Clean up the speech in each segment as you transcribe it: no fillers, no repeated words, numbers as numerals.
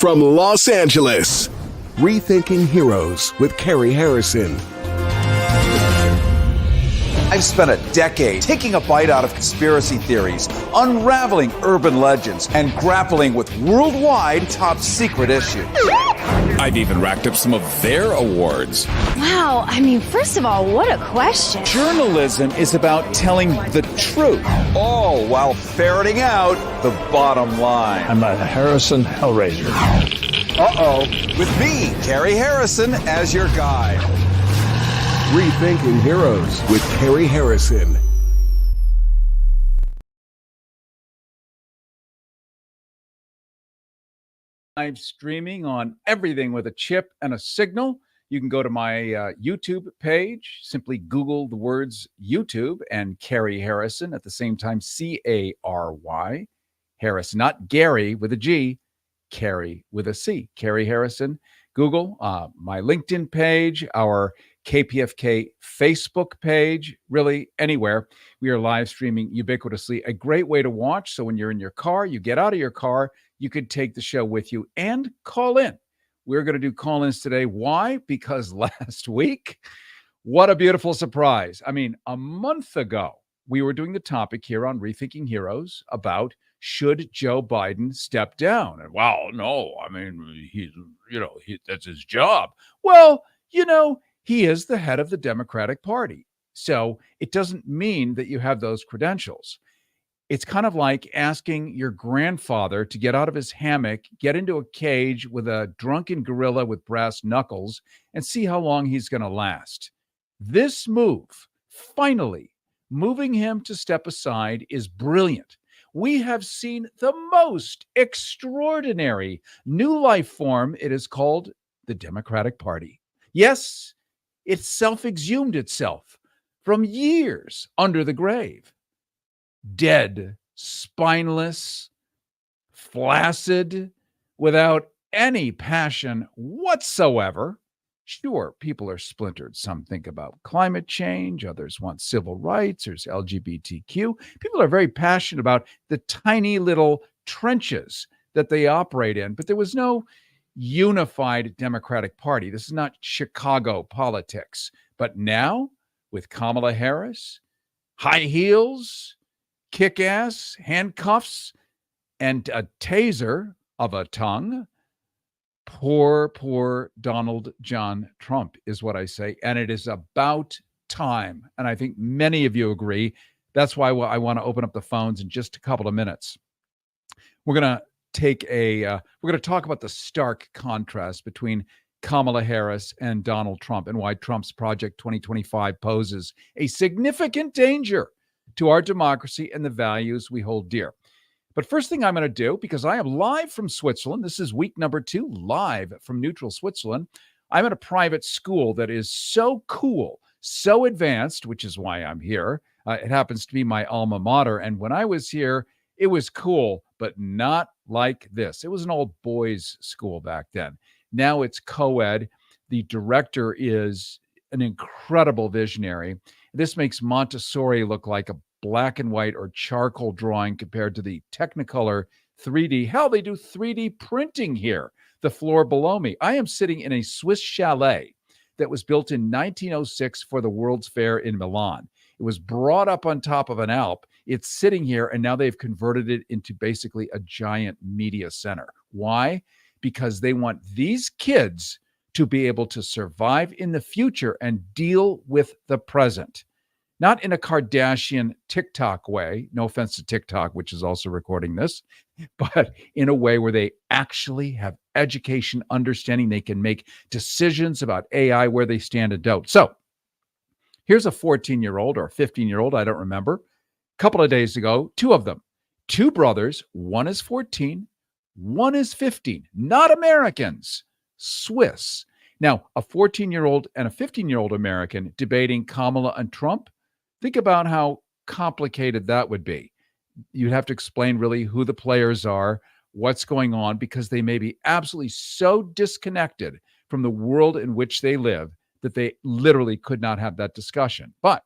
From Los Angeles, Rethinking Heroes with Cary Harrison. I've spent a decade taking a bite out of conspiracy theories, unraveling urban legends, and grappling with worldwide top secret issues. I've even racked up some of their awards. Wow, first of all, what a question. Journalism is about telling the truth. All while ferreting out the bottom line. I'm a Harrison Hellraiser. With me, Cary Harrison, as your guide. Rethinking Heroes with Cary Harrison. Live streaming on everything with a chip and a signal. You can go to my YouTube page. Simply Google the words YouTube and Cary Harrison at the same time, C-A-R-Y. Harris, not Gary with a G, Cary with a C. Cary Harrison. Google my LinkedIn page, our KPFK Facebook page, really anywhere. We are live streaming ubiquitously. A great way to watch. So when you're in your car, you get out of your car, you could take the show with you and call in. We're going to do call-ins today. Why? Because last week, what a beautiful surprise. A month ago, we were doing the topic here on Rethinking Heroes about should Joe Biden step down? And wow, no, that's his job. Well, he is the head of the Democratic Party. So it doesn't mean that you have those credentials. It's kind of like asking your grandfather to get out of his hammock, get into a cage with a drunken gorilla with brass knuckles, and see how long he's going to last. This move, finally, moving him to step aside, is brilliant. We have seen the most extraordinary new life form. It is called the Democratic Party. Yes, it self-exhumed itself from years under the grave. Dead, spineless, flaccid, without any passion whatsoever. Sure, people are splintered. Some think about climate change. Others want civil rights. There's LGBTQ. People are very passionate about the tiny little trenches that they operate in. But there was no unified Democratic Party. This is not Chicago politics. But now, with Kamala Harris, high heels, kick-ass, handcuffs, and a taser of a tongue, poor Donald John Trump is what I say. And it is about time. And I think many of you agree. That's why I want to open up the phones in just a couple of minutes. We're going to talk about the stark contrast between Kamala Harris and Donald Trump and why Trump's Project 2025 poses a significant danger to our democracy and the values we hold dear. But first thing I'm going to do, because I am live from Switzerland, this is week number 2, live from neutral Switzerland. I'm at a private school that is so cool, so advanced, which is why I'm here. It happens to be my alma mater. And when I was here, it was cool, but not like this. It was an old boys' school back then. Now it's co-ed. The director is an incredible visionary. This makes Montessori look like a black and white or charcoal drawing compared to the Technicolor 3D. Hell, they do 3D printing here. The floor below me. I am sitting in a Swiss chalet that was built in 1906 for the World's Fair in Milan. It was brought up on top of an Alp. It's sitting here, and now they've converted it into basically a giant media center. Why? Because they want these kids to be able to survive in the future and deal with the present. Not in a Kardashian TikTok way, no offense to TikTok, which is also recording this, but in a way where they actually have education, understanding. They can make decisions about AI where they stand and don't. So here's a 14-year-old or a 15-year-old, I don't remember. A couple of days ago, 2 of them, 2 brothers, one is 14, one is 15, not Americans, Swiss. Now, a 14-year-old and a 15-year-old American debating Kamala and Trump. Think about how complicated that would be. You'd have to explain really who the players are, what's going on, because they may be absolutely so disconnected from the world in which they live that they literally could not have that discussion. But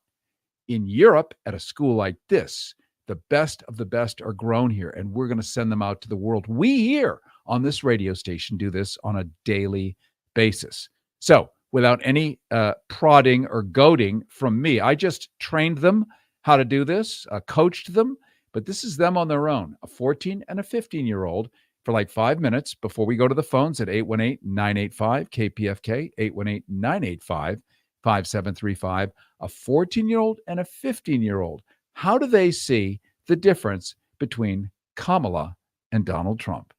in Europe, at a school like this, the best of the best are grown here, and we're going to send them out to the world. We here on this radio station do this on a daily basis. So, without any prodding or goading from me, I just trained them how to do this, coached them, but this is them on their own, a 14 and a 15-year-old, for like 5 minutes before we go to the phones at 818-985-KPFK, 818-985-5735, a 14-year-old and a 15-year-old. How do they see the difference between Kamala and Donald Trump?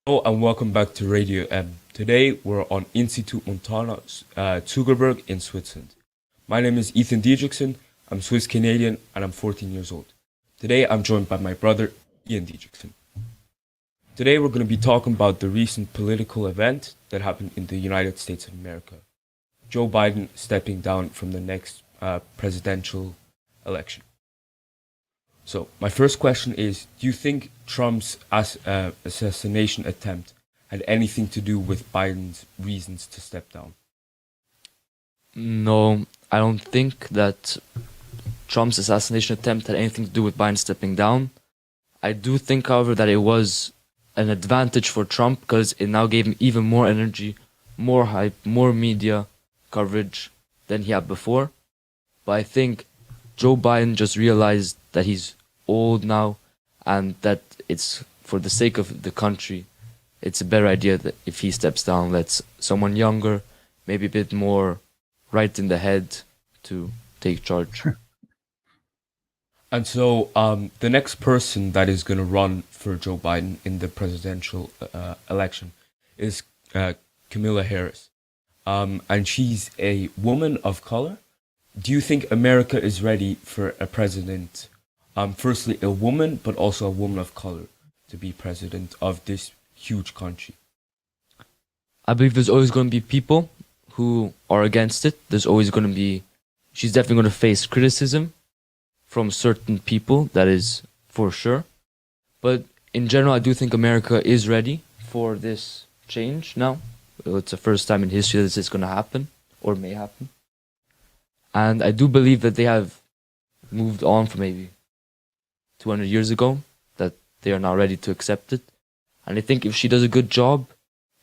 Hello and welcome back to Radio M. Today we're on Institut Montana Zuckerberg in Switzerland. My name is Ethan Diedrichsen, I'm Swiss Canadian and I'm 14 years old. Today I'm joined by my brother Ian Diedrichsen. Today we're going to be talking about the recent political event that happened in the United States of America. Joe Biden stepping down from the next presidential election. So my first question is, do you think Trump's assassination attempt had anything to do with Biden's reasons to step down? No, I don't think that Trump's assassination attempt had anything to do with Biden stepping down. I do think, however, that it was an advantage for Trump because it now gave him even more energy, more hype, more media coverage than he had before. But I think Joe Biden just realized that he's old now and that it's for the sake of the country, it's a better idea that if he steps down, lets someone younger, maybe a bit more right in the head to take charge. And so the next person that is going to run for Joe Biden in the presidential election is Kamala Harris. And she's a woman of color. Do you think America is ready for a president, firstly a woman, but also a woman of color, to be president of this huge country? I believe there's always going to be people who are against it. There's always going to be, she's definitely going to face criticism from certain people, that is for sure. But in general, I do think America is ready for this change now. It's the first time in history that this is going to happen, or may happen. And I do believe that they have moved on from maybe 200 years ago, that they are now ready to accept it. And I think if she does a good job,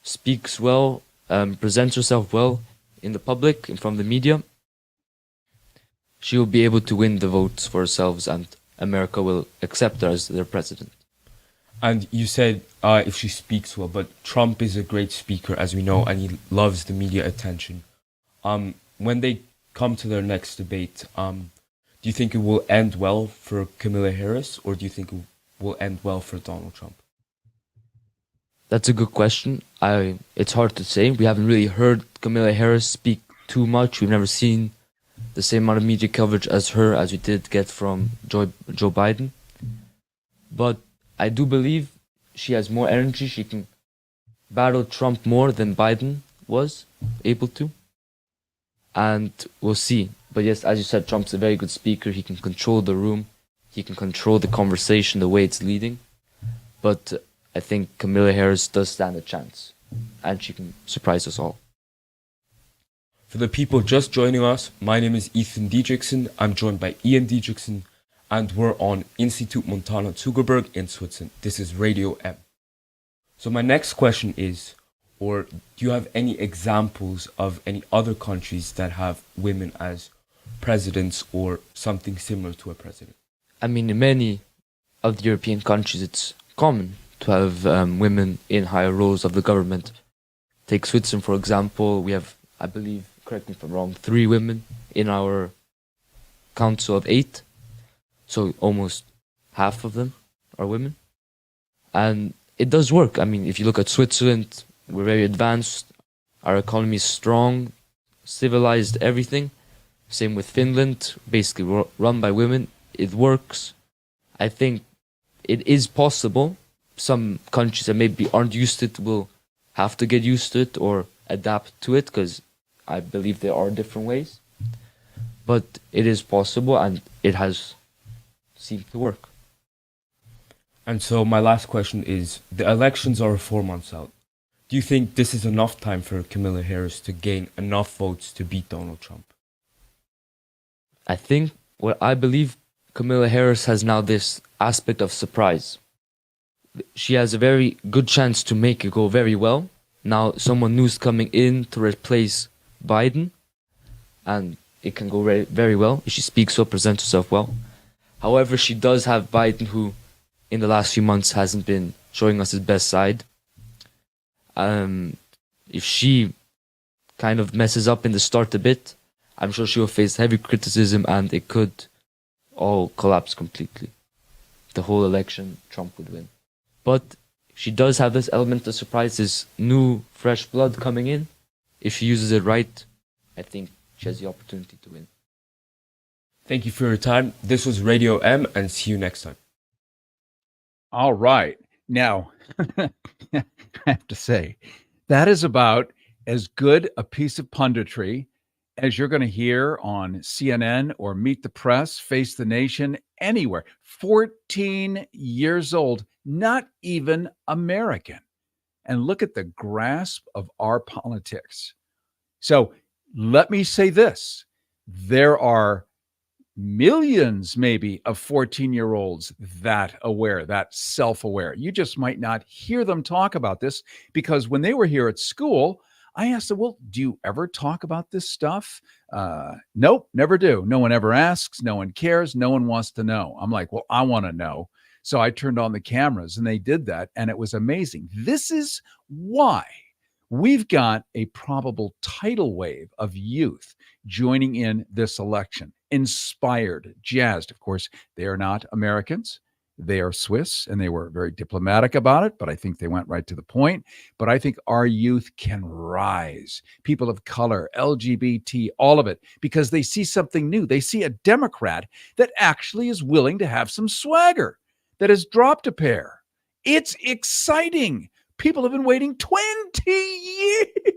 speaks well, presents herself well in the public, in front of the media, she will be able to win the votes for herself and America will accept her as their president. And you said if she speaks well, but Trump is a great speaker, as we know, and he loves the media attention. When they come to their next debate, do you think it will end well for Kamala Harris, or do you think it will end well for Donald Trump? That's a good question. It's hard to say. We haven't really heard Kamala Harris speak too much. We've never seen the same amount of media coverage as her as we did get from Joe Biden. But I do believe she has more energy. She can battle Trump more than Biden was able to. And we'll see. But yes, as you said, Trump's a very good speaker. He can control the room. He can control the conversation, the way it's leading. But I think Kamala Harris does stand a chance. And she can surprise us all. For the people just joining us, my name is Ethan Diedrichsen. I'm joined by Ian Diedrichsen, and we're on Institut Montana Zuckerberg in Switzerland. This is Radio M. So my next question is, or do you have any examples of any other countries that have women as presidents or something similar to a president? I mean, in many of the European countries, it's common to have women in higher roles of the government. Take Switzerland, for example. We have, I believe, correct me if I'm wrong, 3 women in our council of 8. So almost half of them are women. And it does work. I mean, if you look at Switzerland, we're very advanced. Our economy is strong, civilized, everything. Same with Finland, basically run by women. It works. I think it is possible. Some countries that maybe aren't used to it will have to get used to it or adapt to it, because I believe there are different ways. But it is possible, and it has seemed to work. And so my last question is, the elections are 4 months out. Do you think this is enough time for Kamala Harris to gain enough votes to beat Donald Trump? I think, I believe Kamala Harris has now this aspect of surprise. she has a very good chance to make it go very well. Now, someone new's coming in to replace Biden, and it can go very, very well if she speaks up, presents herself well. However, she does have Biden, who in the last few months hasn't been showing us his best side. If she kind of messes up in the start a bit, I'm sure she'll face heavy criticism and it could all collapse completely. The whole election, Trump would win. But she does have this element of surprise, this new, fresh blood coming in. If she uses it right, I think she has the opportunity to win. Thank you for your time. This was Radio M, and see you next time. All right. Now, I have to say, that is about as good a piece of punditry as you're going to hear on CNN or Meet the Press, Face the Nation, anywhere. 14 years old, not even American. And look at the grasp of our politics. So let me say this. There are millions maybe of 14-year-olds that aware, that self-aware. You just might not hear them talk about this because when they were here at school, I asked them, well, do you ever talk about this stuff? Nope, never do. No one ever asks. No one cares. No one wants to know. I'm like, well, I want to know. So I turned on the cameras and they did that. And it was amazing. This is why we've got a probable tidal wave of youth joining in this election, inspired, jazzed. Of course, they are not Americans. They are Swiss, and they were very diplomatic about it, but I think they went right to the point. But I think our youth can rise. People of color, LGBT, all of it, because they see something new. They see a Democrat that actually is willing to have some swagger, that has dropped a pair. It's exciting. People have been waiting 20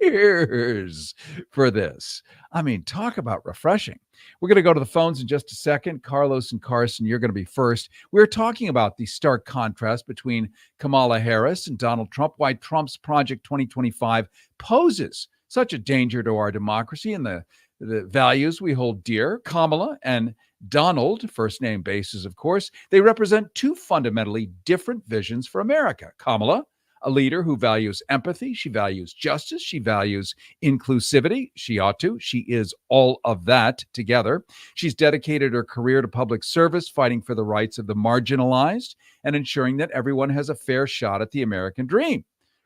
years for this. I mean, talk about refreshing. We're going to go to the phones in just a second. Carlos and Carson, you're going to be first. We're talking about the stark contrast between Kamala Harris and Donald Trump, why Trump's Project 2025 poses such a danger to our democracy and the values we hold dear. Kamala and Donald, first name basis, of course, they represent two fundamentally different visions for America. Kamala, a leader who values empathy. She values justice. She values inclusivity. She ought to. She is all of that together. She's dedicated her career to public service, fighting for the rights of the marginalized and ensuring that everyone has a fair shot at the American dream.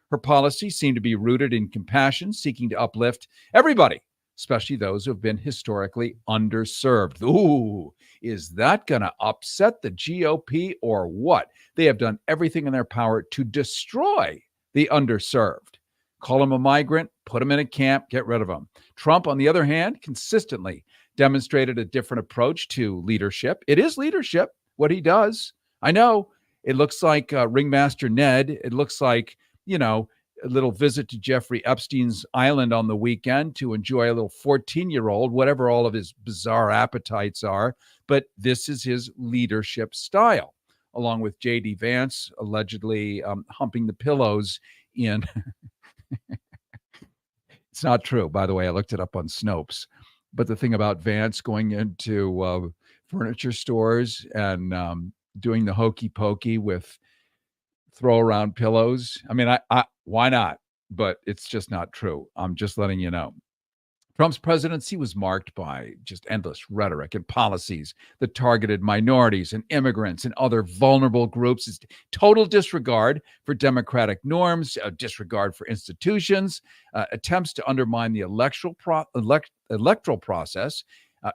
Her policies seem to be rooted in compassion, seeking to uplift everybody, especially those who have been historically underserved. Ooh, is that going to upset the GOP or what? They have done everything in their power to destroy the underserved. Call them a migrant, put them in a camp, get rid of them. Trump, on the other hand, consistently demonstrated a different approach to leadership. It is leadership, what he does. I know it looks like Ringmaster Ned. It looks like, a little visit to Jeffrey Epstein's island on the weekend to enjoy a little 14-year-old, whatever all of his bizarre appetites are. But this is his leadership style, along with J.D. Vance allegedly humping the pillows in. It's not true, by the way. I looked it up on Snopes. But the thing about Vance going into furniture stores and doing the hokey pokey with throw around pillows. I mean, I why not? But it's just not true. I'm just letting you know. Trump's presidency was marked by just endless rhetoric and policies that targeted minorities and immigrants and other vulnerable groups. It's total disregard for democratic norms, disregard for institutions, attempts to undermine the electoral process,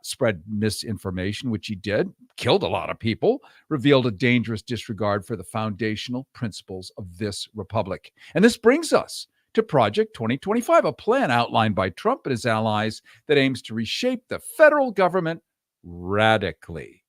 spread misinformation, which he did, killed a lot of people, revealed a dangerous disregard for the foundational principles of this republic. And this brings us to Project 2025, a plan outlined by Trump and his allies that aims to reshape the federal government radically.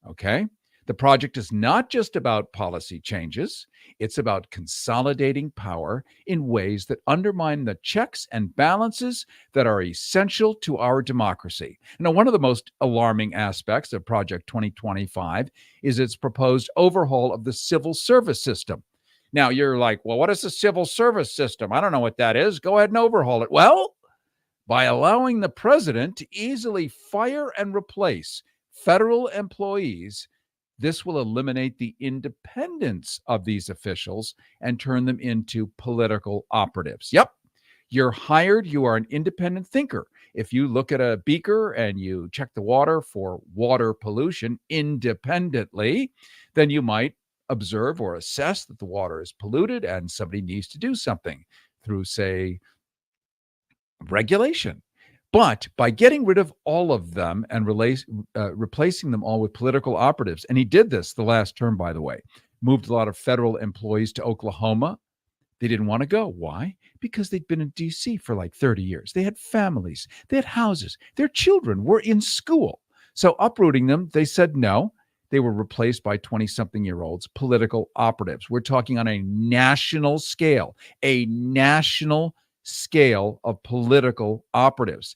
Okay? The project is not just about policy changes. It's about consolidating power in ways that undermine the checks and balances that are essential to our democracy. Now, one of the most alarming aspects of Project 2025 is its proposed overhaul of the civil service system. Now, you're like, well, what is the civil service system? I don't know what that is. Go ahead and overhaul it. Well, by allowing the president to easily fire and replace federal employees, This will eliminate the independence of these officials and turn them into political operatives. Yep, you're hired, you are an independent thinker. If you look at a beaker and you check the water for water pollution independently, then you might observe or assess that the water is polluted and somebody needs to do something through, say, regulation. But by getting rid of all of them and replacing them all with political operatives, and he did this the last term, by the way, moved a lot of federal employees to Oklahoma. They didn't want to go. Why? Because they'd been in D.C. for like 30 years. They had families, they had houses, their children were in school. So uprooting them, they said no. They were replaced by 20-something-year-olds, political operatives. We're talking on a national scale of political operatives.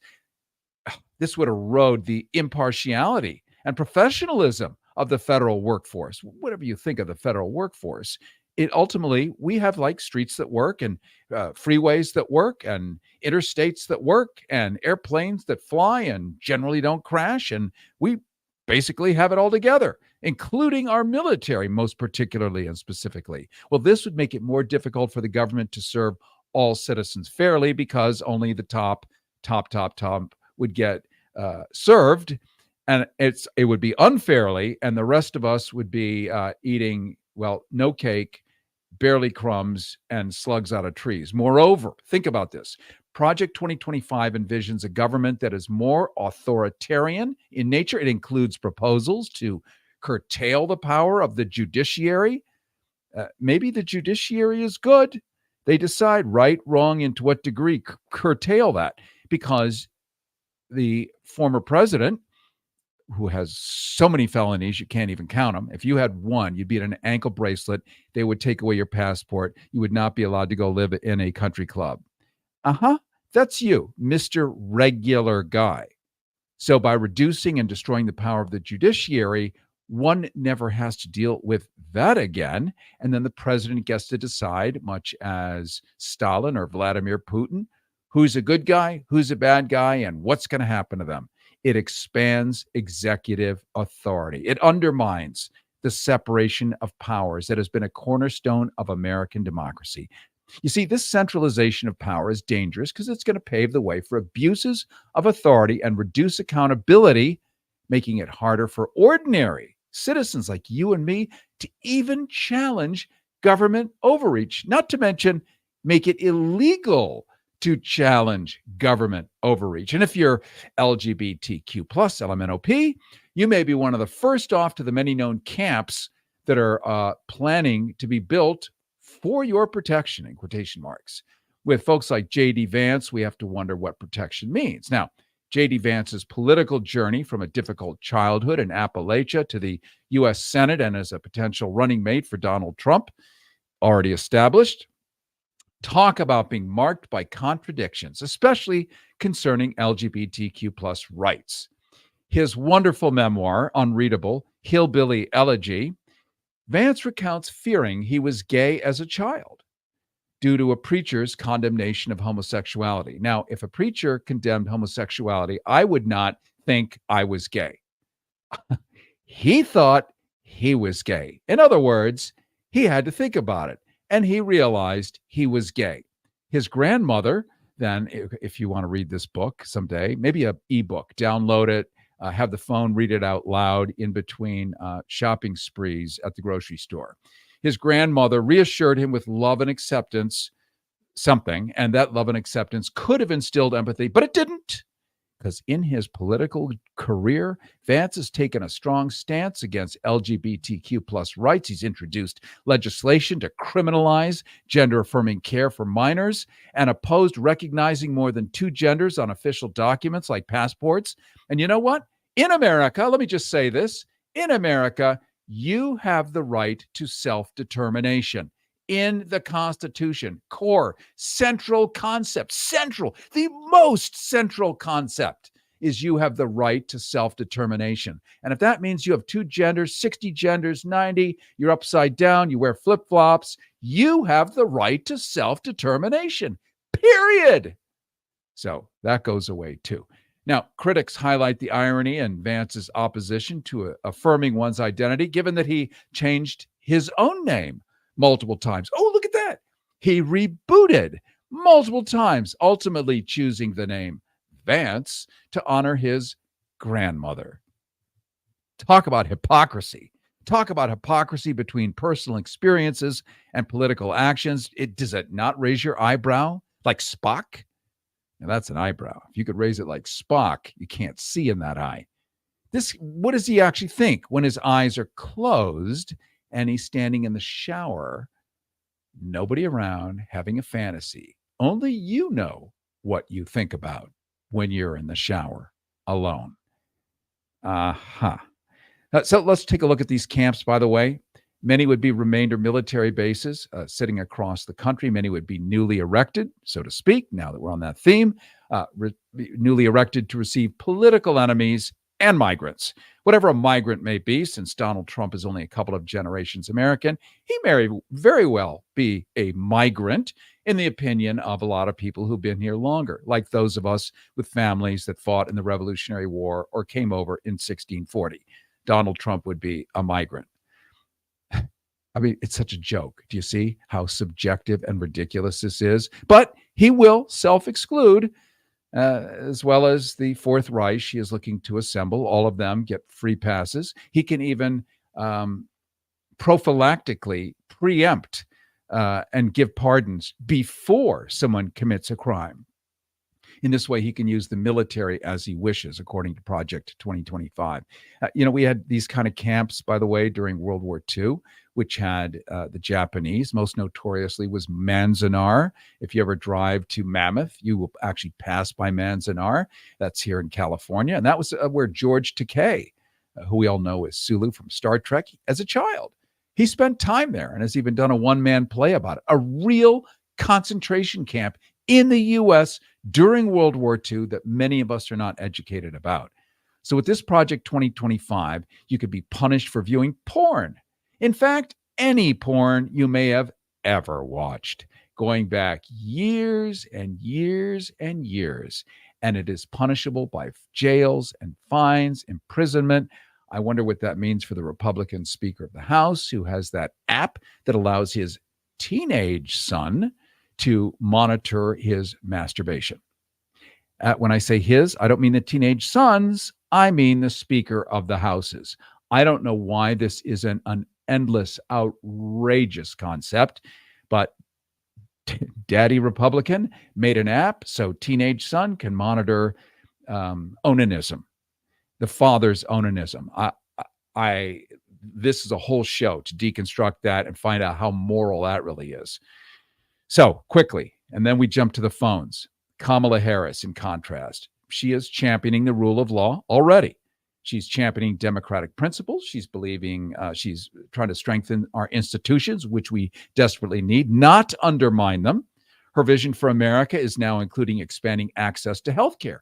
This would erode the impartiality and professionalism of the federal workforce. Whatever you think of the federal workforce, it ultimately, we have like streets that work and freeways that work and interstates that work and airplanes that fly and generally don't crash. And we basically have it all together, including our military, most particularly and specifically. Well, this would make it more difficult for the government to serve all citizens fairly because only the top would get served, and it would be unfairly, and the rest of us would be eating, well, no cake, barely crumbs, and slugs out of trees. Moreover, think about this. Project 2025 envisions a government that is more authoritarian in nature. It includes proposals to curtail the power of the judiciary. Maybe the judiciary is good. They decide right, wrong, and to what degree curtail that, because the former president, who has so many felonies, you can't even count them. If you had one, you'd be at an ankle bracelet. They would take away your passport. You would not be allowed to go live in a country club. That's you, Mr. Regular Guy. So by reducing and destroying the power of the judiciary, one never has to deal with that again. And then the president gets to decide, much as Stalin or Vladimir Putin, who's a good guy, who's a bad guy, and what's going to happen to them. It expands executive authority. It undermines the separation of powers that has been a cornerstone of American democracy. You see, this centralization of power is dangerous because it's going to pave the way for abuses of authority and reduce accountability, making it harder for ordinary citizens like you and me to even challenge government overreach, not to mention make it illegal to challenge government overreach. And if you're LGBTQ plus LMNOP, you may be one of the first off to the many known camps that are planning to be built for your protection, in quotation marks. With folks like J.D. Vance, we have to wonder what protection means. Now, J.D. Vance's political journey from a difficult childhood in Appalachia to the U.S. Senate and as a potential running mate for Donald Trump, already established. Talk about being marked by contradictions, especially concerning LGBTQ plus rights. His wonderful memoir, Unreadable, Hillbilly Elegy, Vance recounts fearing he was gay as a child due to a preacher's condemnation of homosexuality. Now, if a preacher condemned homosexuality, I would not think I was gay. He thought he was gay. In other words, he had to think about it, and he realized he was gay. His grandmother, then, if you want to read this book someday, maybe an ebook, download it, have the phone read it out loud in between shopping sprees at the grocery store. His grandmother reassured him with love and acceptance, something, and that love and acceptance could have instilled empathy, but it didn't. Because in his political career, Vance has taken a strong stance against LGBTQ plus rights. He's introduced legislation to criminalize gender-affirming care for minors and opposed recognizing more than two genders on official documents like passports. And you know what? In America, let me just say this, in America, you have the right to self-determination. In the Constitution, core, central concept, the most central concept is you have the right to self-determination. And if that means you have two genders, 60 genders, 90, you're upside down, you wear flip-flops, you have the right to self-determination, period. So that goes away too. Now, critics highlight the irony in Vance's opposition to affirming one's identity, given that he changed his own name multiple times. Oh, look at that. He rebooted multiple times, ultimately choosing the name Vance to honor his grandmother. Talk about hypocrisy. Talk about hypocrisy between personal experiences and political actions. Does it not raise your eyebrow like Spock? Now that's an eyebrow. If you could raise it like Spock, you can't see in that eye. What does he actually think when his eyes are closed and he's standing in the shower? Nobody around, having a fantasy. Only you know what you think about when you're in the shower alone. So let's take a look at these camps, by the way. Many would be remainder military bases sitting across the country. Many would be newly erected, so to speak, now that we're on that theme, newly erected to receive political enemies and migrants. Whatever a migrant may be, since Donald Trump is only a couple of generations American, he may very well be a migrant in the opinion of a lot of people who've been here longer, like those of us with families that fought in the Revolutionary War or came over in 1640. Donald Trump would be a migrant. I mean, it's such a joke. Do you see how subjective and ridiculous this is? But he will self-exclude, as well as the Fourth Reich he is looking to assemble. All of them get free passes. He can even prophylactically preempt and give pardons before someone commits a crime. In this way, he can use the military as he wishes, according to Project 2025. We had these kind of camps, by the way, during World War II, which had the Japanese. Most notoriously was Manzanar. If you ever drive to Mammoth, you will actually pass by Manzanar. That's here in California. And that was where George Takei, who we all know as Sulu from Star Trek, as a child, he spent time there and has even done a one-man play about it. A real concentration camp in the U.S. during World War II that many of us are not educated about. So with this Project 2025, you could be punished for viewing porn. In fact, any porn you may have ever watched, going back years and years and years. And it is punishable by jails and fines, imprisonment. I wonder what that means for the Republican Speaker of the House, who has that app that allows his teenage son to monitor his masturbation. When I say his, I don't mean the teenage sons. I mean the Speaker of the Houses. I don't know why this is an endless, outrageous concept, but Daddy Republican made an app so teenage son can monitor onanism, the father's onanism. This is a whole show to deconstruct that and find out how moral that really is. So quickly, and then we jump to the phones. Kamala Harris, in contrast, she is championing the rule of law already. She's championing democratic principles. She's trying to strengthen our institutions, which we desperately need, not undermine them. Her vision for America is now including expanding access to healthcare,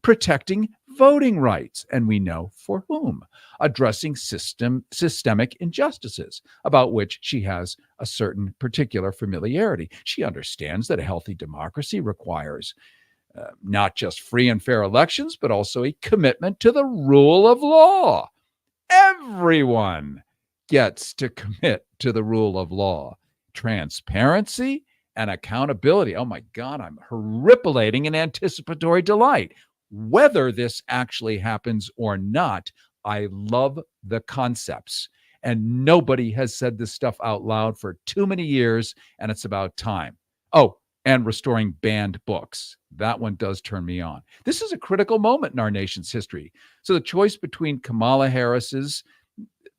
protecting voting rights, and we know for whom, addressing systemic injustices about which she has a certain particular familiarity. She understands that a healthy democracy requires not just free and fair elections, but also a commitment to the rule of law. Everyone gets to commit to the rule of law. Transparency and accountability. Oh my God, I'm horripilating in anticipatory delight. Whether this actually happens or not, I love the concepts. And nobody has said this stuff out loud for too many years, and it's about time. Oh, and restoring banned books. That one does turn me on. This is a critical moment in our nation's history. So the choice between Kamala Harris's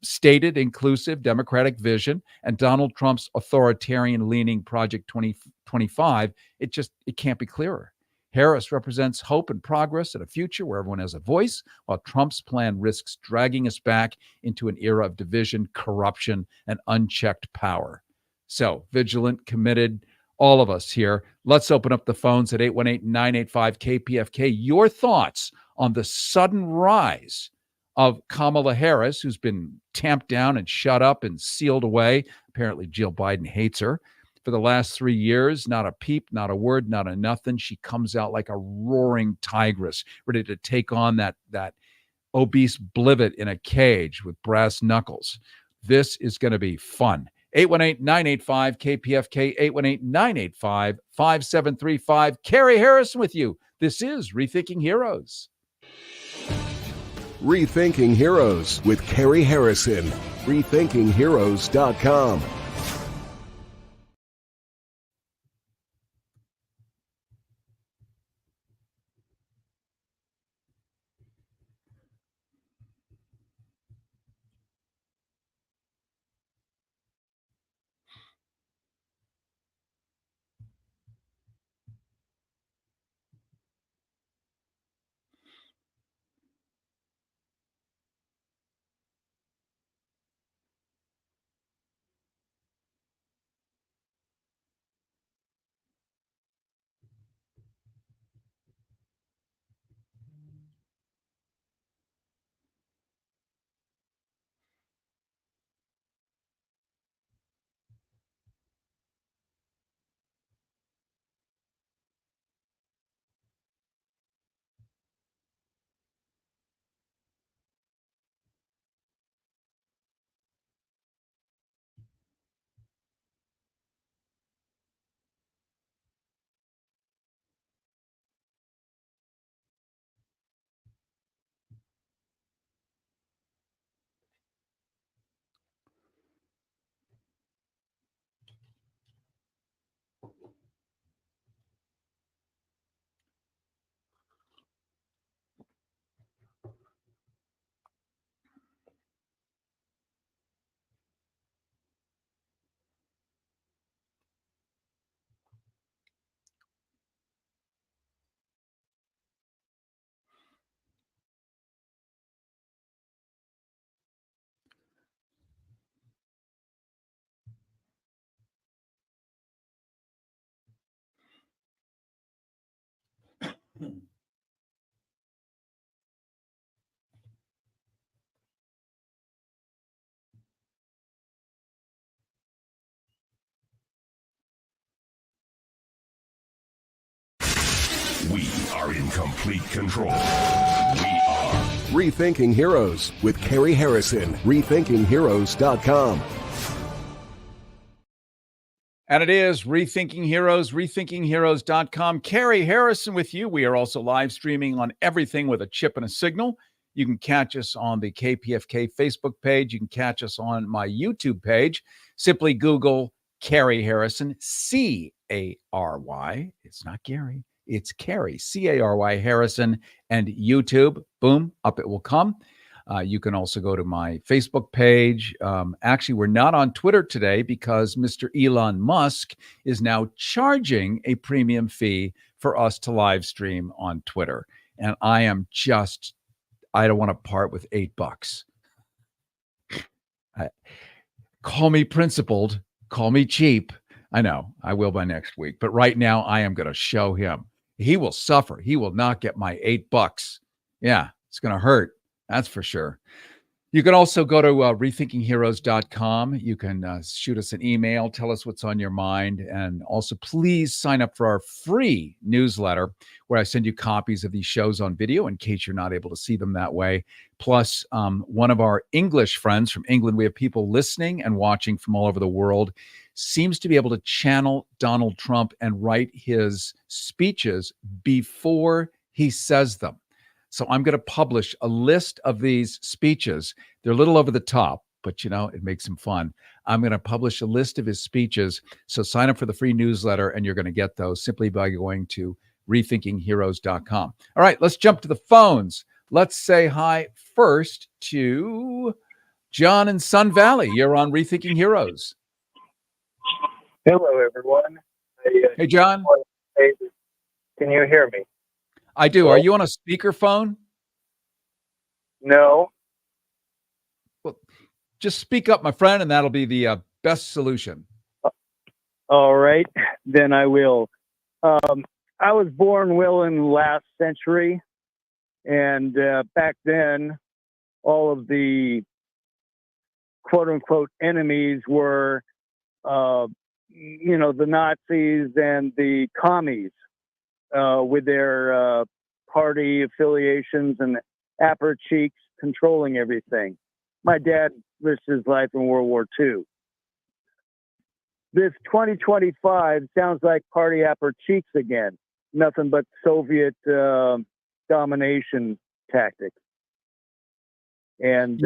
stated inclusive democratic vision and Donald Trump's authoritarian-leaning Project 2025, it can't be clearer. Harris represents hope and progress at a future where everyone has a voice, while Trump's plan risks dragging us back into an era of division, corruption, and unchecked power. So, vigilant, committed, all of us here. Let's open up the phones at 818-985-KPFK. Your thoughts on the sudden rise of Kamala Harris, who's been tamped down and shut up and sealed away. Apparently, Jill Biden hates her. for the last 3 years. Not a peep, not a word, not a nothing. She comes out like a roaring tigress, ready to take on that obese blivet in a cage with brass knuckles. This is going to be fun. 818-985-KPFK, 818-985-5735. Cary Harrison with you. This is Rethinking Heroes. Rethinking Heroes with Cary Harrison. RethinkingHeroes.com. We are in complete control. We are Rethinking Heroes with Cary Harrison. RethinkingHeroes.com. And it is Rethinking Heroes, RethinkingHeroes.com. Cary Harrison with you. We are also live streaming on everything with a chip and a signal. You can catch us on the KPFK Facebook page. You can catch us on my YouTube page. Simply Google Cary Harrison, C-A-R-Y. It's not Gary. It's Cary, C-A-R-Y Harrison, and YouTube. Boom, up it will come. You can also go to my Facebook page. Actually, we're not on Twitter today because Mr. Elon Musk is now charging a premium fee for us to live stream on Twitter. And I don't want to part with $8. Call me principled, call me cheap. I know, I will by next week. But right now, I am going to show him. He will suffer. He will not get my $8. Yeah, it's going to hurt. That's for sure. You can also go to rethinkingheroes.com. You can shoot us an email, tell us what's on your mind, and also please sign up for our free newsletter where I send you copies of these shows on video in case you're not able to see them that way. Plus, one of our English friends from England, we have people listening and watching from all over the world, seems to be able to channel Donald Trump and write his speeches before he says them. So I'm going to publish a list of these speeches. They're a little over the top, but it makes them fun. I'm going to publish a list of his speeches. So sign up for the free newsletter and you're going to get those simply by going to rethinkingheroes.com. All right, let's jump to the phones. Let's say hi first to John in Sun Valley. You're on Rethinking Heroes. Hello, everyone. Hey, John. Can you hear me? I do. Are you on a speakerphone? No. Well, just speak up, my friend, and that'll be the best solution. All right, then I will. I was born well in the last century, and back then, all of the quote-unquote enemies were the Nazis and the commies with their party affiliations and apparatchiks controlling everything. My dad risked his life in World War II. This 2025 sounds like party apparatchiks again. Nothing but Soviet domination tactics. And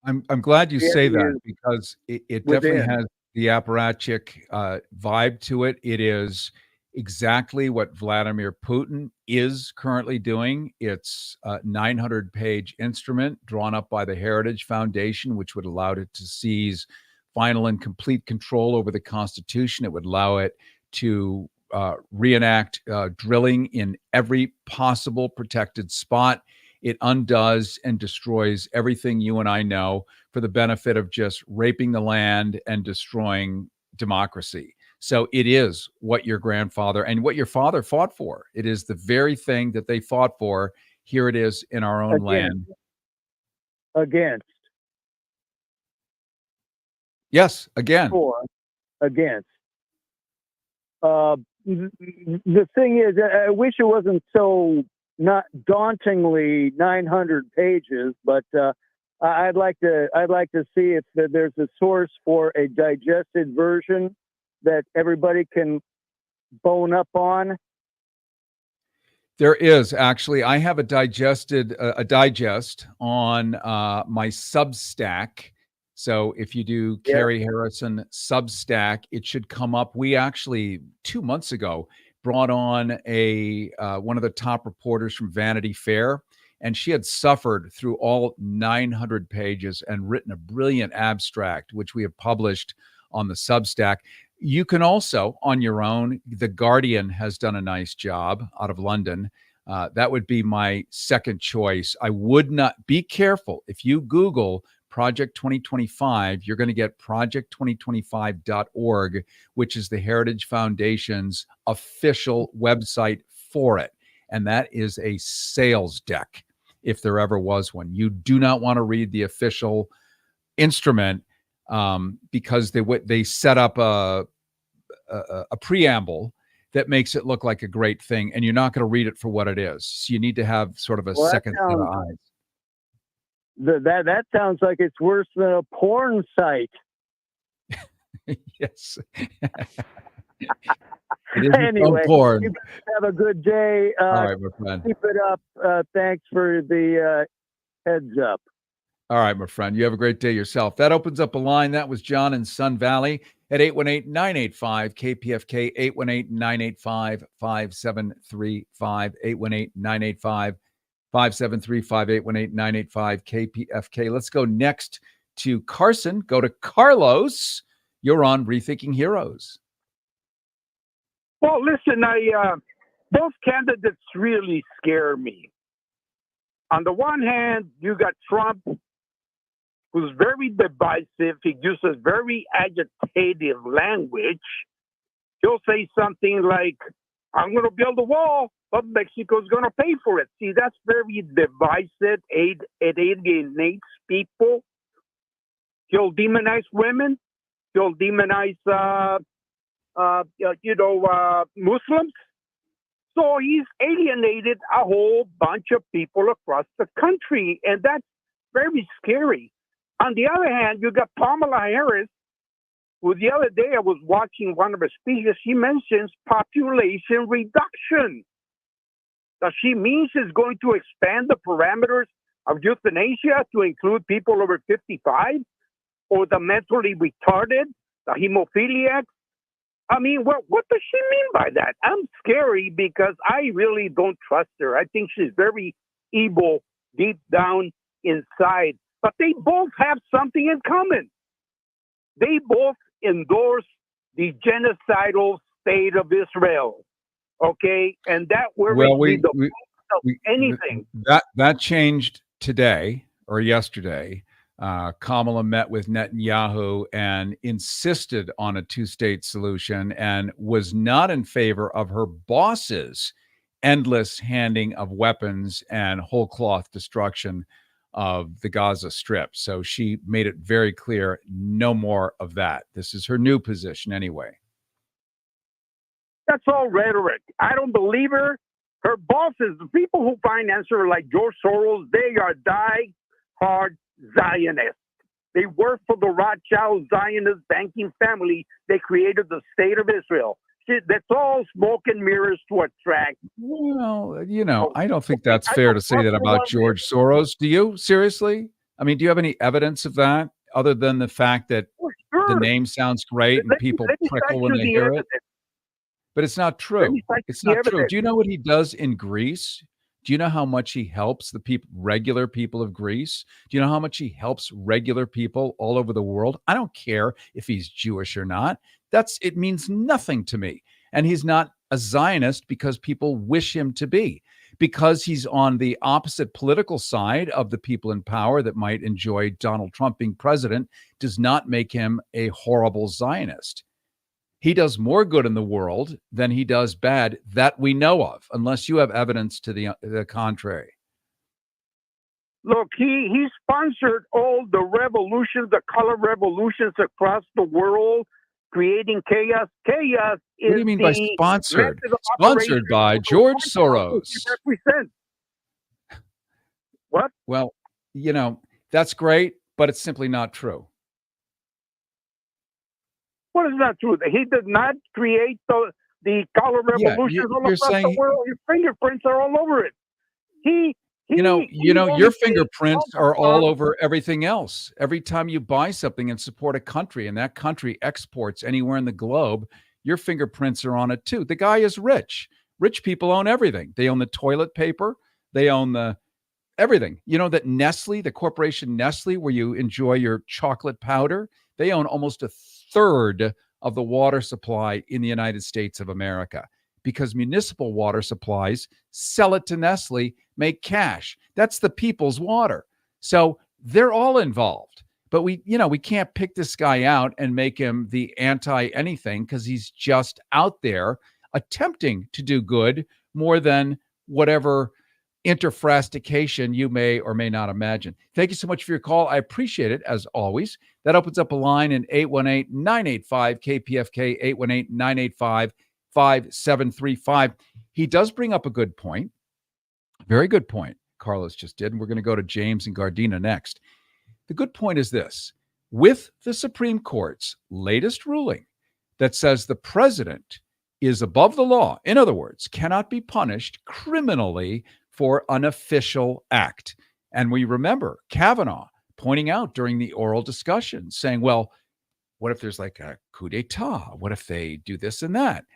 I'm glad you say it that is because it definitely within. has the apparatchik vibe to it. It is exactly what Vladimir Putin is currently doing. It's a 900-page instrument drawn up by the Heritage Foundation, which would allow it to seize final and complete control over the Constitution. It would allow it to reenact drilling in every possible protected spot. It undoes and destroys everything you and I know for the benefit of just raping the land and destroying democracy. So it is what your grandfather and what your father fought for. It is the very thing that they fought for. Here it is in our own land. Against. Yes, again. For. Against. The thing is, I wish it wasn't so not dauntingly 900 pages, but I'd like to see if there's a source for a digested version that everybody can bone up on. There is actually. I have a digest on my Substack. So if you do Cary Harrison Substack, it should come up. We actually 2 months ago brought on a one of the top reporters from Vanity Fair, and she had suffered through all 900 pages and written a brilliant abstract, which we have published on the Substack. You can also, on your own, The Guardian has done a nice job out of London. That would be my second choice. I would not, be careful. If you Google Project 2025, you're going to get project2025.org, which is the Heritage Foundation's official website for it. And that is a sales deck, if there ever was one. You do not want to read the official instrument because they set up a preamble that makes it look like a great thing, and you're not going to read it for what it is. So you need to have sort of a second set of eyes. That sounds like it's worse than a porn site. Yes. It is anyway, porn. You guys have a good day. All right, my friend. Keep it up. Thanks for the heads up. All right, my friend. You have a great day yourself. That opens up a line. That was John in Sun Valley at 818-985-KPFK, 818-985-5735, 818-985-5735, 818-985-KPFK. Let's go next to Carson. Go to Carlos. You're on Rethinking Heroes. Well, listen, both candidates really scare me. On the one hand, you got Trump, who's very divisive. He uses very agitative language. He'll say something like, I'm going to build a wall, but Mexico's going to pay for it. See, that's very divisive. It alienates people. He'll demonize women. He'll demonize, Muslims. So he's alienated a whole bunch of people across the country, and that's very scary. On the other hand, you got Kamala Harris, who the other day I was watching one of her speeches. She mentions population reduction. Does she mean she's going to expand the parameters of euthanasia to include people over 55? Or the mentally retarded, the hemophiliacs? I mean, what does she mean by that? I'm scary because I really don't trust her. I think she's very evil deep down inside. But they both have something in common. They both endorse the genocidal state of Israel. Okay? And that worries me of anything. That changed today or yesterday. Kamala met with Netanyahu and insisted on a two-state solution and was not in favor of her boss's endless handing of weapons and whole cloth destruction of the Gaza Strip. So she made it very clear, no more of that. This is her new position anyway. That's all rhetoric. I don't believe her. Her bosses, the people who finance her, like George Soros, they are die-hard Zionists. They work for the Rothschild Zionist banking family. They created the state of Israel. That's all smoke and mirrors to attract. Well, I don't think that's fair to say that about George Soros. Do you? Seriously? I mean, do you have any evidence of that other than the fact that the name sounds great and people prickle when they hear it? But it's not true. It's not true. Do you know what he does in Greece? Do you know how much he helps the regular people of Greece? Do you know how much he helps regular people all over the world? I don't care if he's Jewish or not. It means nothing to me. And he's not a Zionist because people wish him to be, because he's on the opposite political side of the people in power that might enjoy Donald Trump being president, does not make him a horrible Zionist. He does more good in the world than he does bad that we know of, unless you have evidence to the contrary. Look, he sponsored all the revolutions, the color revolutions across the world, creating chaos. Chaos is what do you mean by sponsored? Sponsored by George Soros. What? Well, that's great, but it's simply not true. What is not true? He did not create the color revolutions all across the world. His fingerprints are all over it. Your fingerprints are all over everything else. Every time you buy something and support a country and that country exports anywhere in the globe, your fingerprints are on it too. The guy is rich. Rich people own everything. They own the toilet paper. They own everything. You know that Nestle, the corporation Nestle, where you enjoy your chocolate powder, they own almost a third of the water supply in the United States of America, because municipal water supplies sell it to Nestle, make cash. That's the people's water. So they're all involved. But we can't pick this guy out and make him the anti-anything, because he's just out there attempting to do good more than whatever interfrastication you may or may not imagine. Thank you so much for your call. I appreciate it, as always. That opens up a line in 818-985-KPFK, 818-985-5735. He does bring up a good point. Very good point, Carlos just did. And we're going to go to James and Gardena next. The good point is this. With the Supreme Court's latest ruling that says the president is above the law, in other words, cannot be punished criminally for an official act. And we remember Kavanaugh pointing out during the oral discussion, saying, well, what if there's like a coup d'etat? What if they do this and that?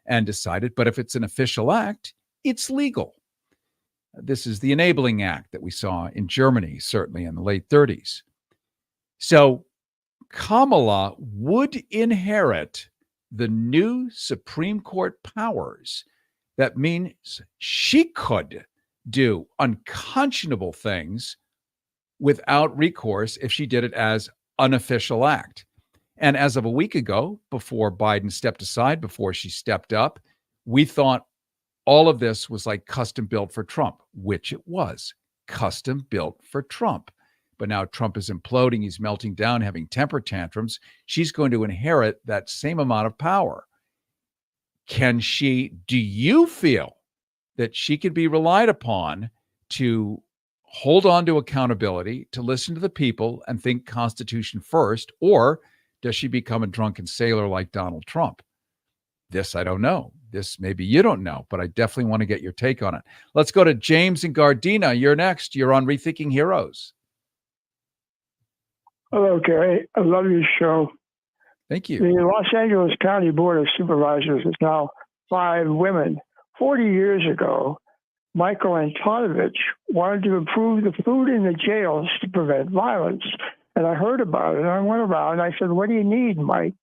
And decided, but if it's an official act, it's legal. This is the Enabling Act that we saw in Germany, certainly in the late 30s. So Kamala would inherit the new Supreme Court powers. That means she could do unconscionable things without recourse if she did it as an official act. And as of a week ago, before Biden stepped aside, before she stepped up, we thought all of this was like custom built for Trump, which it was custom built for Trump. But now Trump is imploding. He's melting down, having temper tantrums. She's going to inherit that same amount of power. Do you feel that she can be relied upon to hold on to accountability, to listen to the people and think Constitution first? Or does she become a drunken sailor like Donald Trump? This I don't know. This maybe you don't know, but I definitely want to get your take on it. Let's go to James and Gardena. You're next. You're on Rethinking Heroes. Hello, Cary. I love your show. Thank you. The Los Angeles County Board of Supervisors is now 5 women. 40 years ago, Michael Antonovich wanted to improve the food in the jails to prevent violence. And I heard about it, and I went around, and I said, what do you need, Mike?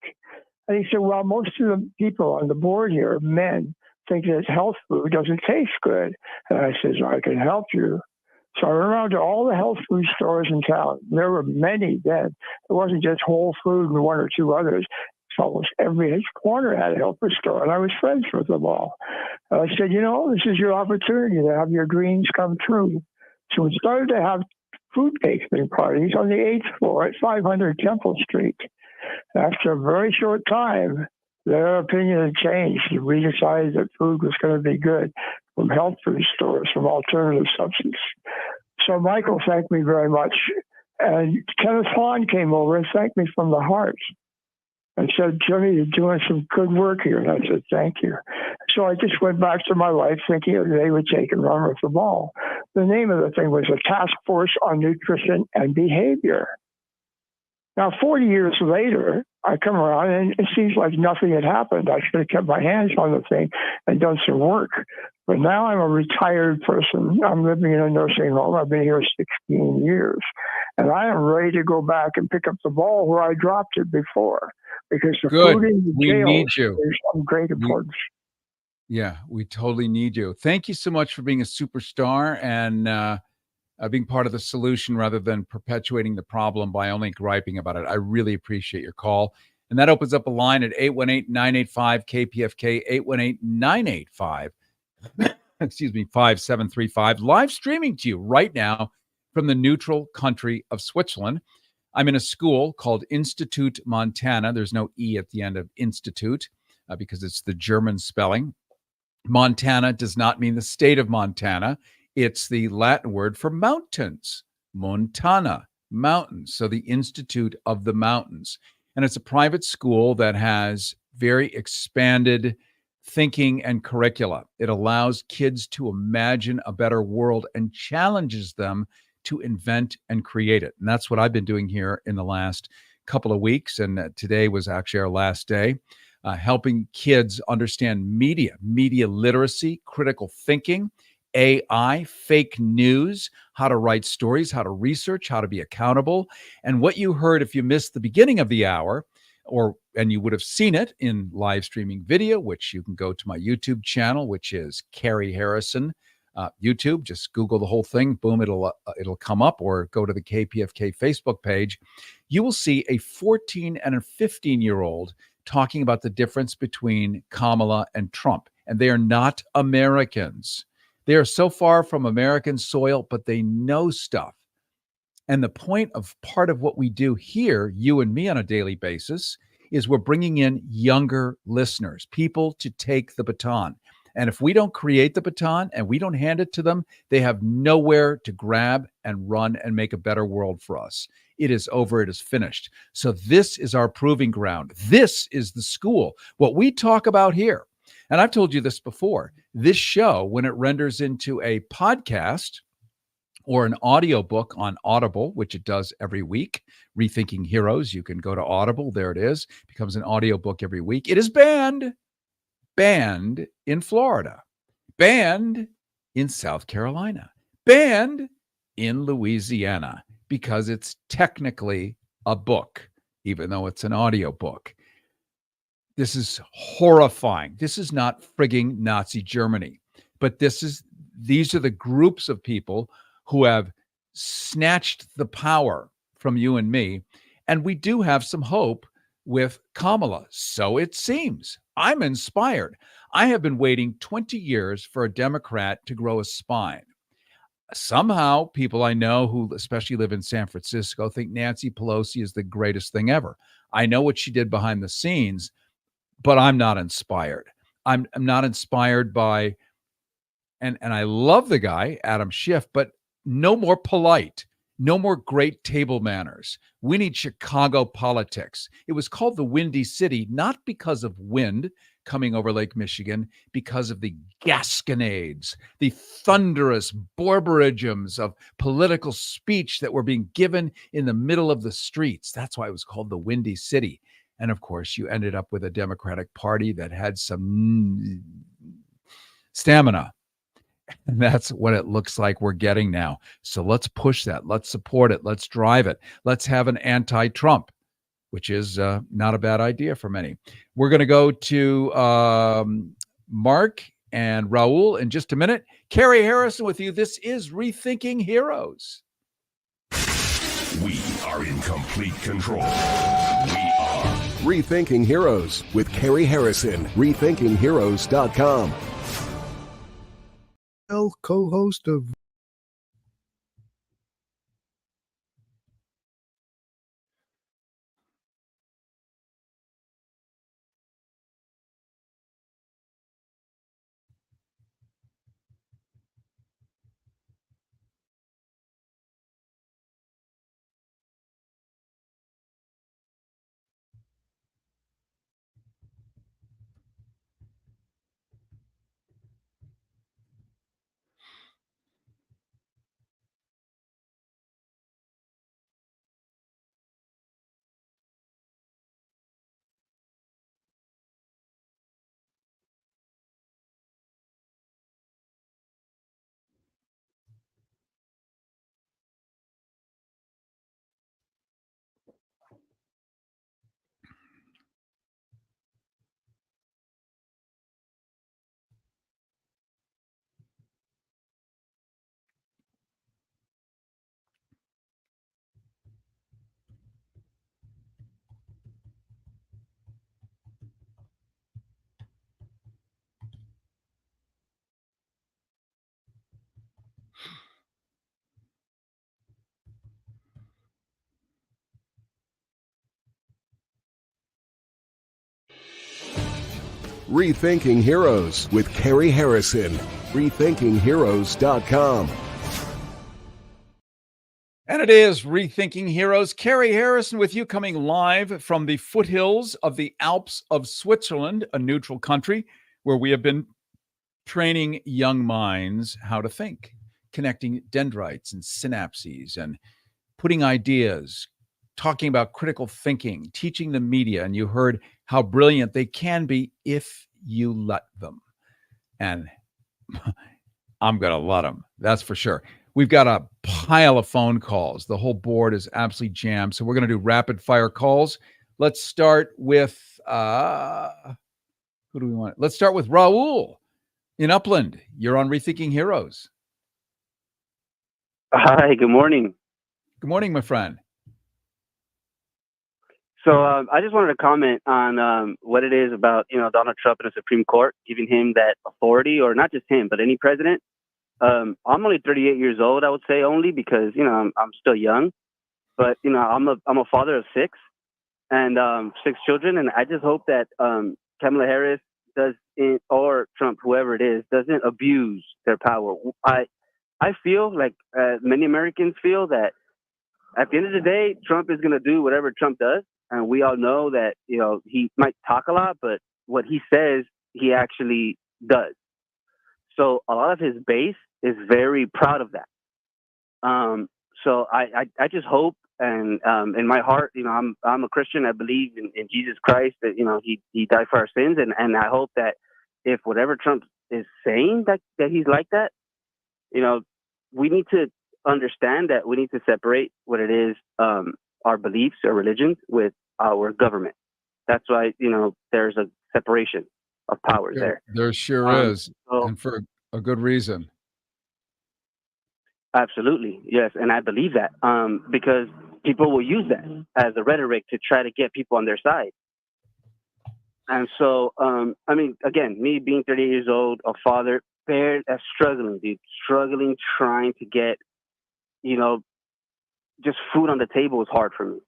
And he said, well, most of the people on the board here, men, think that health food doesn't taste good. And I said, I can help you. So I went around to all the health food stores in town. There were many then. It wasn't just Whole Food and 1 or 2 others. Almost every corner had a health food store, and I was friends with them all. I said, this is your opportunity to have your dreams come true. So we started to have food tasting parties on the 8th floor at 500 Temple Street. After a very short time, Their opinion had changed. We decided that food was going to be good from health food stores, from alternative substances. So Michael thanked me very much. And Kenneth Hahn came over and thanked me from the heart and said, Jimmy, you're doing some good work here. And I said, thank you. So I just went back to my wife thinking they would take and run with the ball. The name of the thing was a Task Force on Nutrition and Behavior. Now, 40 years later, I come around and it seems like nothing had happened. I should have kept my hands on the thing and done some work. But now I'm a retired person. I'm living in a nursing home. I've been here 16 years. And I am ready to go back and pick up the ball where I dropped it before. Because the Good. food in the We jail need you. is of great importance. Yeah, we totally need you. Thank you so much for being a superstar and being part of the solution rather than perpetuating the problem by only griping about it. I really appreciate your call. And that opens up a line at 818-985-KPFK, 818-985, excuse me, 5735, live streaming to you right now from the neutral country of Switzerland. I'm in a school called Institute Montana. There's no E at the end of Institute because it's the German spelling. Montana does not mean the state of Montana. It's the Latin word for mountains, Montana, mountains. So the Institute of the Mountains. And it's a private school that has very expanded thinking and curricula. It allows kids to imagine a better world and challenges them to invent and create it. And that's what I've been doing here in the last couple of weeks. And today was actually our last day. Helping kids understand media literacy, critical thinking, AI, fake news, how to write stories, how to research, how to be accountable. And what you heard if you missed the beginning of the hour, and you would have seen it in live streaming video, which you can go to my YouTube channel, which is Cary Harrison YouTube. Just Google the whole thing. Boom, it'll come up, or go to the KPFK Facebook page. You will see a 14 and a 15-year-old talking about the difference between Kamala and Trump. And they are not Americans. They are so far from American soil, but they know stuff. And the point of part of what we do here, you and me on a daily basis, is we're bringing in younger listeners, people to take the baton. And if we don't create the baton and we don't hand it to them, they have nowhere to grab and run and make a better world for us. It is over. It is finished. So this is our proving ground. This is the school. What we talk about here, and I've told you this before, this show, when it renders into a podcast or an audiobook on Audible, which it does every week, Rethinking Heroes, you can go to Audible. There it is. It becomes an audiobook every week. It is banned in Florida, banned in South Carolina, banned in Louisiana, because it's technically a book, even though it's an audiobook. This is horrifying. This is not frigging Nazi Germany, but these are the groups of people who have snatched the power from you and me. And we do have some hope with Kamala. So it seems. I'm inspired. I have been waiting 20 years for a Democrat to grow a spine. Somehow, people I know who especially live in San Francisco think Nancy Pelosi is the greatest thing ever. I know what she did behind the scenes, but I'm not inspired. I'm not inspired by, and I love the guy, Adam Schiff, but no more polite, no more great table manners. We need Chicago politics. It was called the Windy City, not because of wind coming over Lake Michigan, because of the gasconades, the thunderous borborygms of political speech that were being given in the middle of the streets. That's why it was called the Windy City. And of course, you ended up with a Democratic Party that had some stamina. And that's what it looks like we're getting now. So let's push that. Let's support it. Let's drive it. Let's have an anti-Trump, which is not a bad idea for many. We're going to go to Mark and Raul in just a minute. Cary Harrison with you. This is Rethinking Heroes. We are in complete control. We are Rethinking Heroes with Cary Harrison. RethinkingHeroes.com. Co-host of Rethinking Heroes with Cary Harrison. RethinkingHeroes.com. And it is Rethinking Heroes. Cary Harrison with you, coming live from the foothills of the Alps of Switzerland, a neutral country where we have been training young minds how to think, connecting dendrites and synapses and putting ideas, talking about critical thinking, teaching the media. And you heard how brilliant they can be if you let them. And I'm going to let them. That's for sure. We've got a pile of phone calls. The whole board is absolutely jammed. So we're going to do rapid fire calls. Let's start with, who do we want? Let's start with Raul in Upland. You're on Rethinking Heroes. Hi, good morning. Good morning, my friend. So I just wanted to comment on what it is about, Donald Trump and the Supreme Court giving him that authority, or not just him, but any president. I'm only 38 years old, I would say, only because, I'm still young. But, I'm a father of six and 6 children. And I just hope that Kamala Harris or Trump, whoever it is, doesn't abuse their power. I feel like many Americans feel that at the end of the day, Trump is going to do whatever Trump does. And we all know that, he might talk a lot, but what he says, he actually does. So a lot of his base is very proud of that. So I just hope, and in my heart, I'm a Christian. I believe in Jesus Christ, that, he died for our sins. And I hope that if whatever Trump is saying that he's like that, we need to understand that we need to separate what it is, our beliefs or religions with our government. That's why, there's a separation of powers there. There sure is. And for a good reason. Absolutely. Yes. And I believe that because people will use that as a rhetoric to try to get people on their side. And so, again, me being 38 years old, a father, struggling, trying to get, just food on the table is hard for me.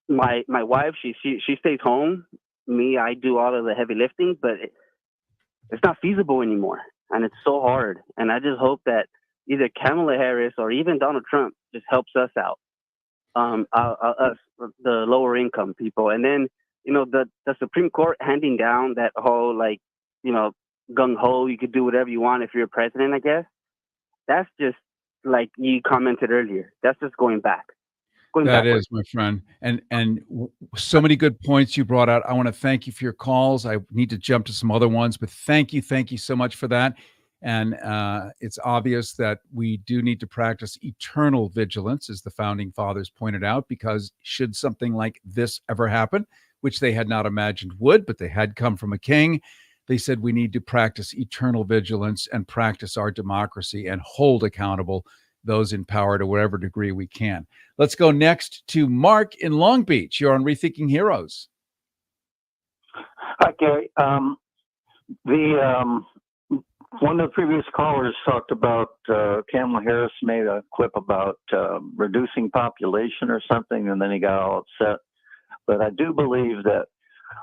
My wife, she stays home. Me, I do all of the heavy lifting, but it's not feasible anymore. And it's so hard. And I just hope that either Kamala Harris or even Donald Trump just helps us out, us, the lower income people. And then, the Supreme Court handing down that whole, gung-ho, you could do whatever you want if you're a president, I guess. That's just, like you commented earlier, that's just going back. That is, my friend. And so many good points you brought out. I want to thank you for your calls. I need to jump to some other ones, but thank you so much for that. And it's obvious that we do need to practice eternal vigilance, as the founding fathers pointed out, because should something like this ever happen, which they had not imagined would, but they had come from a king, they said we need to practice eternal vigilance and practice our democracy and hold accountable those in power to whatever degree we can. Let's go next to Mark in Long Beach. You're on Rethinking Heroes. Hi, Cary. One of the previous callers talked about Kamala Harris made a clip about reducing population or something, and then he got all upset. But I do believe that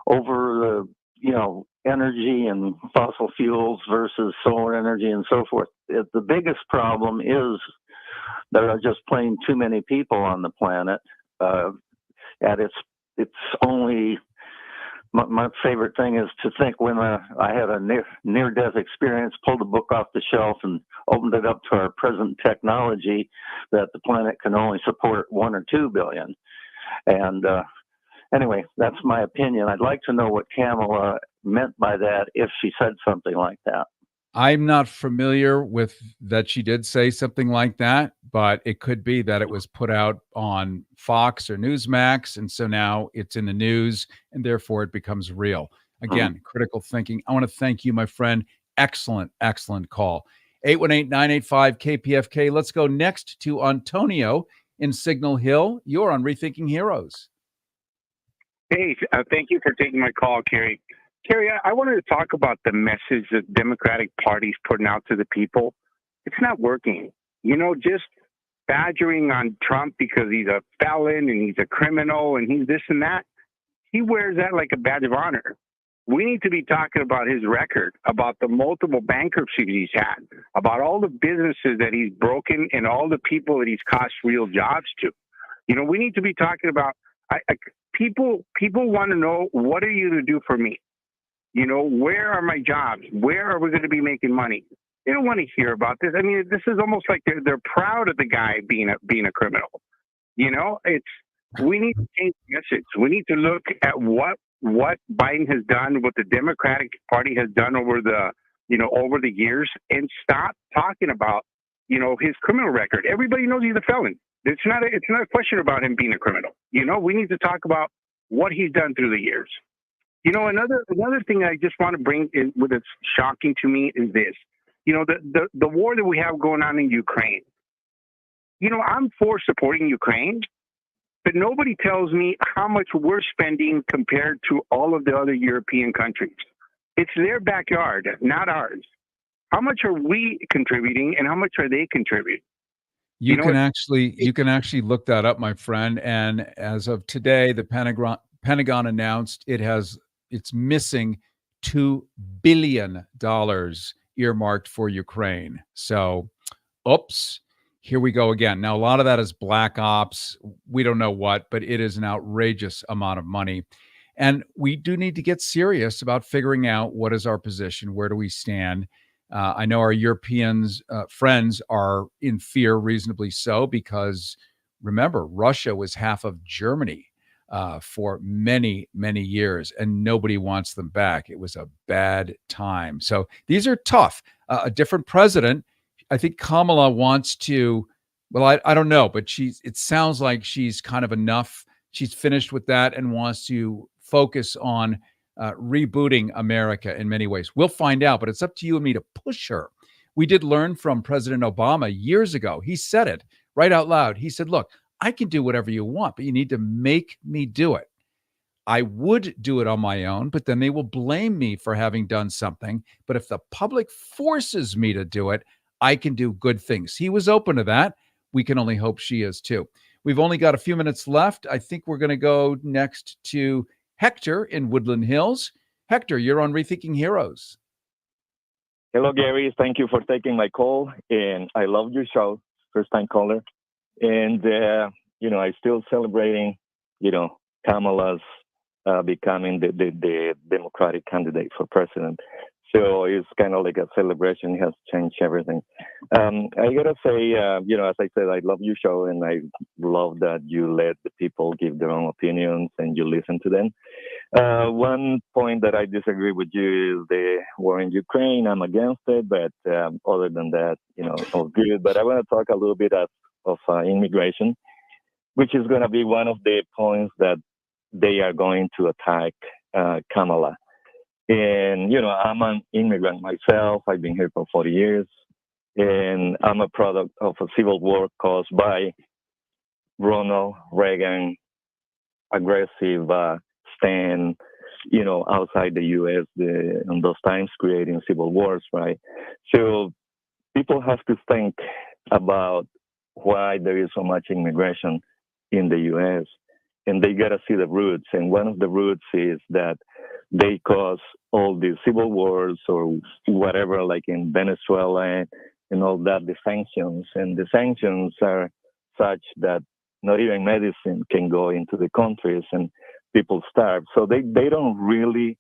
over the, energy and fossil fuels versus solar energy and so forth, the biggest problem is there are just plain too many people on the planet. And it's only my favorite thing is to think when I had a near-death experience, pulled the book off the shelf and opened it up to our present technology, that the planet can only support 1 or 2 billion. And anyway, that's my opinion. I'd like to know what Kamala meant by that, if she said something like that. I'm not familiar with that she did say something like that, but it could be that it was put out on Fox or Newsmax, and so now it's in the news, and therefore it becomes real. Again, critical thinking. I want to thank you, my friend. Excellent call. 818-985-KPFK. Let's go next to Antonio in Signal Hill. You're on Rethinking Heroes. Hey, thank you for taking my call, Cary. Cary, I wanted to talk about the message that Democratic Party's putting out to the people. It's not working. Just badgering on Trump because he's a felon and he's a criminal and he's this and that. He wears that like a badge of honor. We need to be talking about his record, about the multiple bankruptcies he's had, about all the businesses that he's broken and all the people that he's cost real jobs to. We need to be talking about people want to know, what are you going to do for me? Where are my jobs? Where are we going to be making money? They don't want to hear about this. I mean, this is almost like they're proud of the guy being a criminal. We need to change the message. We need to look at what Biden has done, what the Democratic Party has done over the years, and stop talking about his criminal record. Everybody knows he's a felon. It's not a question about him being a criminal. We need to talk about what he's done through the years. Another thing I just want to bring in, what is shocking to me, is this. The war that we have going on in Ukraine. I'm for supporting Ukraine, but nobody tells me how much we're spending compared to all of the other European countries. It's their backyard, not ours. How much are we contributing, and how much are they contributing? You can actually look that up, my friend. And as of today, the Pentagon announced it's missing $2 billion earmarked for Ukraine. So, oops. Here we go again. Now, a lot of that is black ops. We don't know what, but it is an outrageous amount of money. And we do need to get serious about figuring out what is our position. Where do we stand? I know our Europeans friends are in fear, reasonably so, because remember, Russia was half of Germany for many, many years, and nobody wants them back. It was a bad time. So these are tough. A different president. I think Kamala wants to, well, I don't know, but it sounds like she's kind of enough. She's finished with that and wants to focus on rebooting America in many ways. We'll find out, but it's up to you and me to push her. We did learn from President Obama years ago. He said it right out loud. He said, look, I can do whatever you want, but you need to make me do it. I would do it on my own, but then they will blame me for having done something. But if the public forces me to do it, I can do good things. He was open to that. We can only hope she is too. We've only got a few minutes left. I think we're going to go next to Hector in Woodland Hills. Hector, you're on Rethinking Heroes. Hello, Gary. Thank you for taking my call. And I love your show, first time caller. And, I'm still celebrating, Kamala's becoming the Democratic candidate for president. So it's kind of like a celebration. It has changed everything. I got to say, as I said, I love your show, and I love that you let the people give their own opinions and you listen to them. One point that I disagree with you is the war in Ukraine. I'm against it, but other than that, all good. But I want to talk a little bit of immigration, which is going to be one of the points that they are going to attack Kamala. And, I'm an immigrant myself. I've been here for 40 years. And I'm a product of a civil war caused by Ronald Reagan, aggressive stand, outside the U.S. In those times, creating civil wars, right? So people have to think about why there is so much immigration in the U.S. And they got to see the roots. And one of the roots is that they cause all these civil wars or whatever, like in Venezuela and all that, the sanctions. And the sanctions are such that not even medicine can go into the countries and people starve. So they don't really,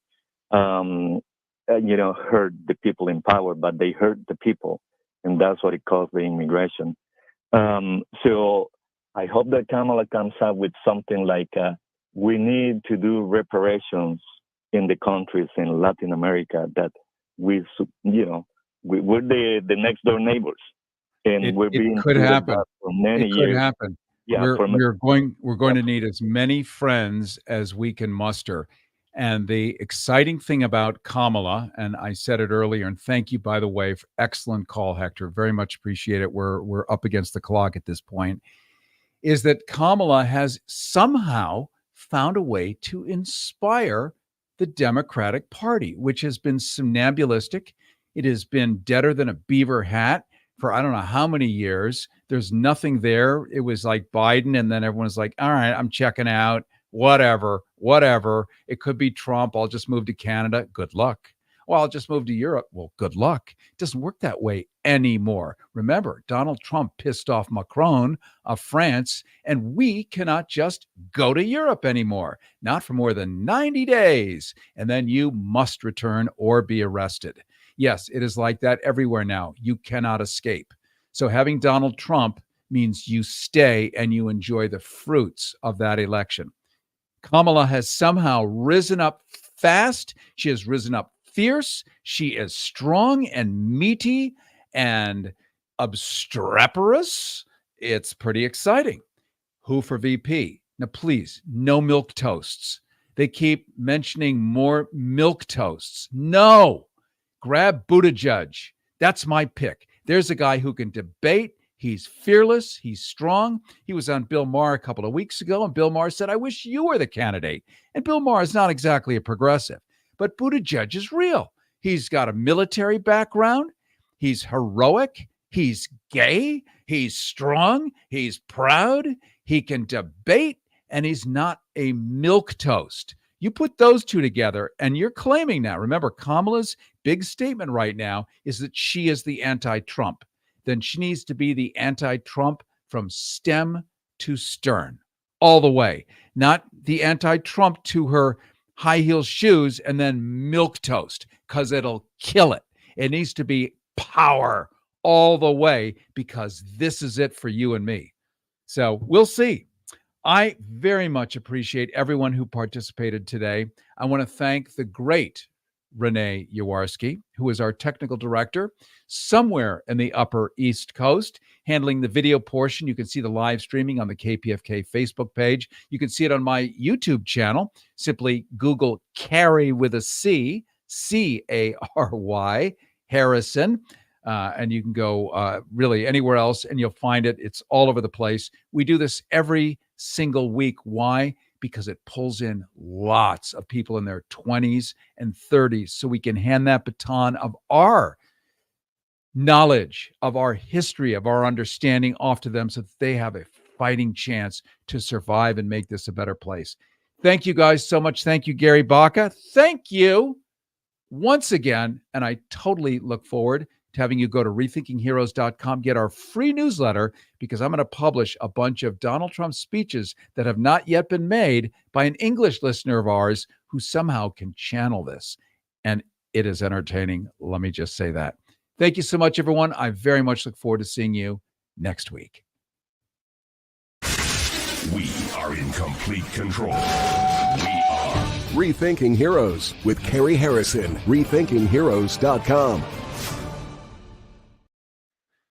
hurt the people in power, but they hurt the people. And that's what it caused the immigration. So I hope that Kamala comes up with something like we need to do reparations in the countries in Latin America that we're the next door neighbors, and we're being could happen for many years. It could happen. Yeah, we're going to need as many friends as we can muster. And the exciting thing about Kamala, and I said it earlier, and thank you, by the way, for excellent call, Hector. Very much appreciate it. We're up against the clock at this point. Is that Kamala has somehow found a way to inspire the Democratic Party, which has been somnambulistic. It has been deader than a beaver hat for I don't know how many years. There's nothing there. It was like Biden, and then everyone's like, all right, I'm checking out, whatever. It could be Trump. I'll just move to Canada. Good luck. Well, I'll just move to Europe. Well, good luck. It doesn't work that way anymore. Remember, Donald Trump pissed off Macron of France, and we cannot just go to Europe anymore, not for more than 90 days. And then you must return or be arrested. Yes, it is like that everywhere now. You cannot escape. So having Donald Trump means you stay and you enjoy the fruits of that election. Kamala has somehow risen up fast. She has risen up fierce. She is strong and meaty and obstreperous. It's pretty exciting. Who for VP? Now, please, no milk toasts. They keep mentioning more milk toasts. No. Grab Buttigieg. That's my pick. There's a guy who can debate. He's fearless. He's strong. He was on Bill Maher a couple of weeks ago, and Bill Maher said, I wish you were the candidate. And Bill Maher is not exactly a progressive. But Buttigieg is real. He's got a military background. He's heroic. He's gay. He's strong. He's proud. He can debate. And he's not a milquetoast. You put those two together and you're claiming now. Remember, Kamala's big statement right now is that she is the anti-Trump. Then she needs to be the anti-Trump from stem to stern, all the way. Not the anti-Trump to her high heel shoes and then milquetoast, because it'll kill it. It needs to be power all the way, because this is it for you and me. So we'll see. I very much appreciate everyone who participated today. I want to thank the great Renee Yawarski, who is our technical director somewhere in the Upper East Coast, handling the video portion. You can see the live streaming on the KPFK Facebook page. You can see it on my YouTube channel. Simply Google Cary with a C, C-A-R-Y, Harrison. And you can go really anywhere else and you'll find it. It's all over the place. We do this every single week. Why? Because it pulls in lots of people in their 20s and 30s, so we can hand that baton of our knowledge, of our history, of our understanding off to them, so that they have a fighting chance to survive and make this a better place. Thank you guys so much. Thank you, Gary Baca. Thank you once again. And I totally look forward to having you go to rethinkingheroes.com, get our free newsletter, because I'm going to publish a bunch of Donald Trump speeches that have not yet been made by an English listener of ours who somehow can channel this. And it is entertaining. Let me just say that. Thank you so much, everyone. I very much look forward to seeing you next week. We are in complete control. We are Rethinking Heroes with Cary Harrison. Rethinkingheroes.com.